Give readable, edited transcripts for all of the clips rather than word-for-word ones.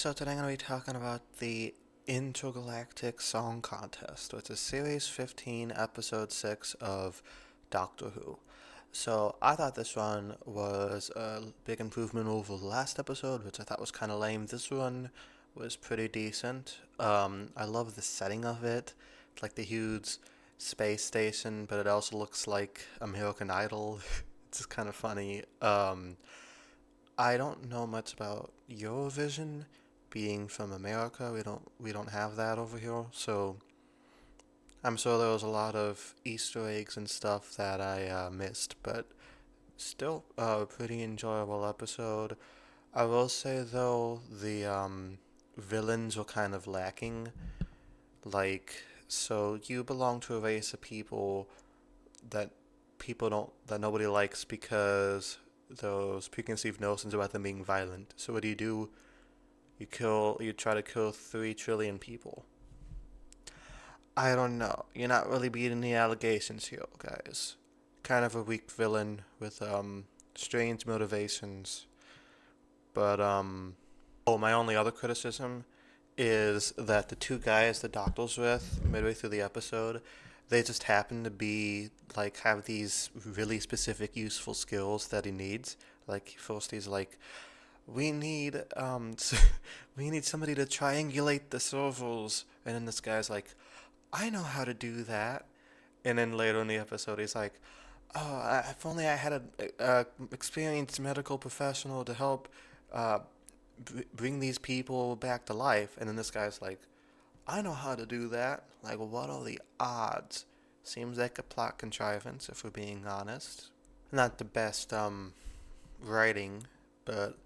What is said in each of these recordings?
So today I'm going to be talking about the Intergalactic Song Contest, which is Series 15, Episode 6 of Doctor Who. So I thought this one was a big improvement over the last episode, which I thought was kind of lame. This one was pretty decent. I love the setting of it. It's like the huge space station, but it also looks like American Idol. It's just kind of funny. I don't know much about Eurovision. Being from America, we don't have that over here. So I'm sure there was a lot of Easter eggs and stuff that I missed, but still a pretty enjoyable episode. I will say though the villains were kind of lacking. Like, so you belong to a race of people that that nobody likes because those preconceived notions about them being violent. So what do? You try to kill 3 trillion people. I don't know. You're not really beating the allegations here, guys. Kind of a weak villain with strange motivations. But oh, my only other criticism is that the two guys the doctor's with midway through the episode, they just happen to be like have these really specific useful skills that he needs. Like first he's like, we need we need somebody to triangulate the servers, and then this guy's like, I know how to do that. And then later in the episode he's like, oh, if only I had a experienced medical professional to help uh, bring these people back to life. And then this guy's like, I know how to do that. Like, what are the odds? Seems like a plot contrivance, if we're being honest. Not the best writing, but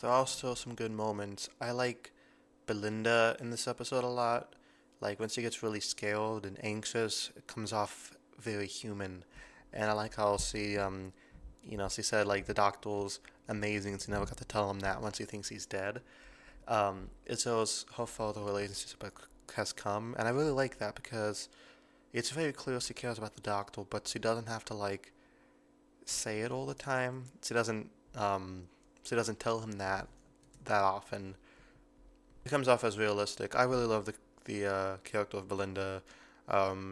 there are still some good moments. I like Belinda in this episode a lot. Like when she gets really scared and anxious, it comes off very human. And I like how she said like the doctor's amazing and she never got to tell him that once he thinks he's dead. It shows how far the relationship has come, and I really like that because it's very clear she cares about the doctor, but she doesn't have to like say it all the time. She doesn't tell him that often. It comes off as realistic. I really love the character of Belinda.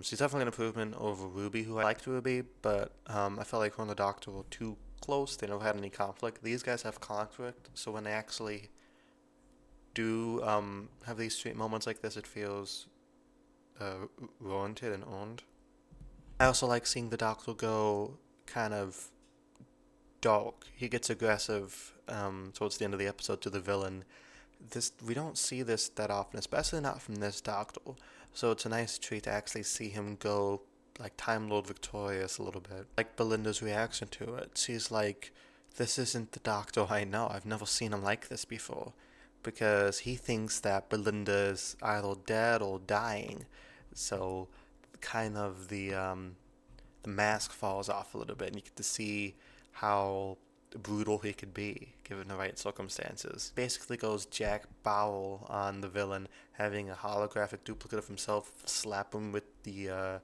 She's definitely an improvement over Ruby, who I liked Ruby, but I felt like her and the Doctor were too close. They never had any conflict. These guys have conflict, so when they actually do have these sweet moments like this, it feels warranted and earned. I also like seeing the Doctor go kind of dark. He gets aggressive towards the end of the episode to the villain. This we don't see this that often, especially not from this Doctor. So it's a nice treat to actually see him go like Time Lord victorious a little bit. Like Belinda's reaction to it. She's like, "This isn't the Doctor I know. I've never seen him like this before," because he thinks that Belinda's either dead or dying. So kind of the mask falls off a little bit, and you get to see how brutal he could be given the right circumstances. Basically goes Jack Bauer on the villain, having a holographic duplicate of himself slap him with the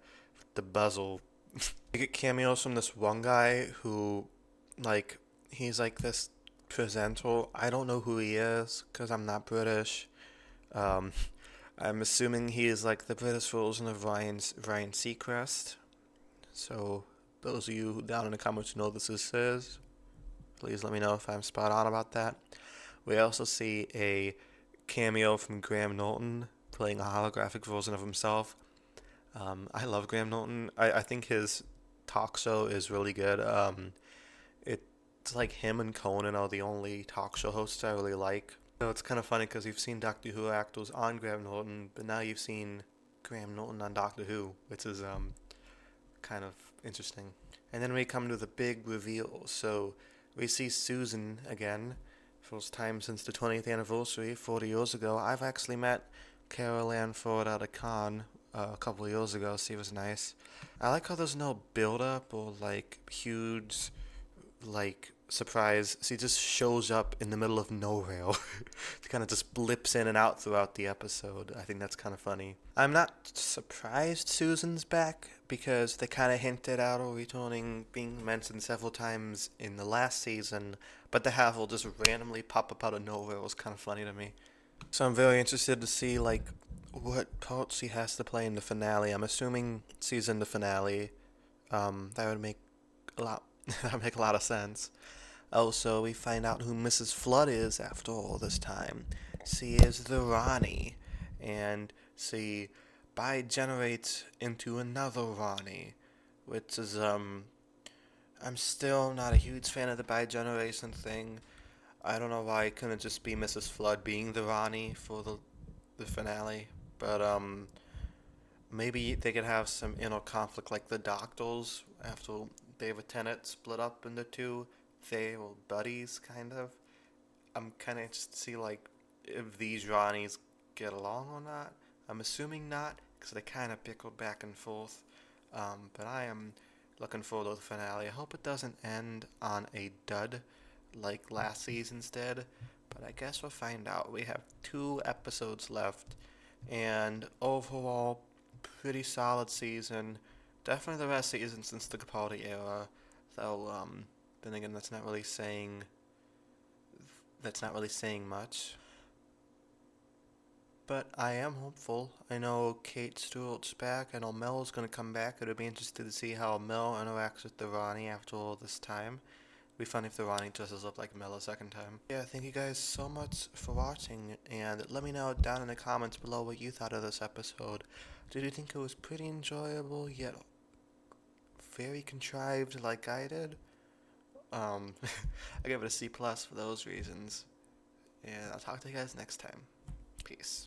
bezel. You get cameos from this one guy who, like, he's like this presenter. I don't know who he is because I'm not British. Um, I'm assuming he is like the British version of Ryan Seacrest. So those of you down in the comments who know this is his, please let me know if I'm spot on about that. We also see a cameo from Graham Norton playing a holographic version of himself. I love Graham Norton. I think his talk show is really good. It's like him and Conan are the only talk show hosts I really like. So it's kind of funny because you've seen Doctor Who actors on Graham Norton, but now you've seen Graham Norton on Doctor Who, which is kind of interesting. And then we come to the big reveal. So we see Susan again. First time since the 20th anniversary, 40 years ago. I've actually met Carol Ann Ford at a con a couple of years ago. She was nice. I like how there's no build up or like huge like surprise. She just shows up in the middle of nowhere. She kind of just blips in and out throughout the episode. I think that's kind of funny. I'm not surprised Susan's back because they kind of hinted at her returning, being mentioned several times in the last season, but the have her just randomly pop up out of nowhere was kind of funny to me. So I'm very interested to see like what part she has to play in the finale. I'm assuming she's in the finale. That would make a lot that would make a lot of sense. Also, we find out who Mrs. Flood is after all this time. She is the Ronnie, and she bi-generates into another Ronnie, which is I'm still not a huge fan of the bi-generation thing. I don't know why it couldn't just be Mrs. Flood being the Ronnie for the finale, but maybe they could have some inner conflict like the Doctors after David Tennant split up into two. They were buddies, kind of. I'm kind of interested to see like if these Ronnies get along or not. I'm assuming not because they kind of pickle back and forth. But I am looking forward to the finale. I hope it doesn't end on a dud like last season's did. But I guess we'll find out. We have 2 episodes left, and overall, pretty solid season. Definitely the best season since the Capaldi era. Though, then again, that's not really saying much. But I am hopeful. I know Kate Stewart's back. I know Mel's gonna come back. It'll be interesting to see how Mel interacts with the Ronnie after all this time. It'd be funny if the Ronnie dresses up like Mel a second time. Yeah, thank you guys so much for watching, and let me know down in the comments below what you thought of this episode. Did you think it was pretty enjoyable, yet very contrived like I did? I give it a C plus for those reasons. And I'll talk to you guys next time. Peace.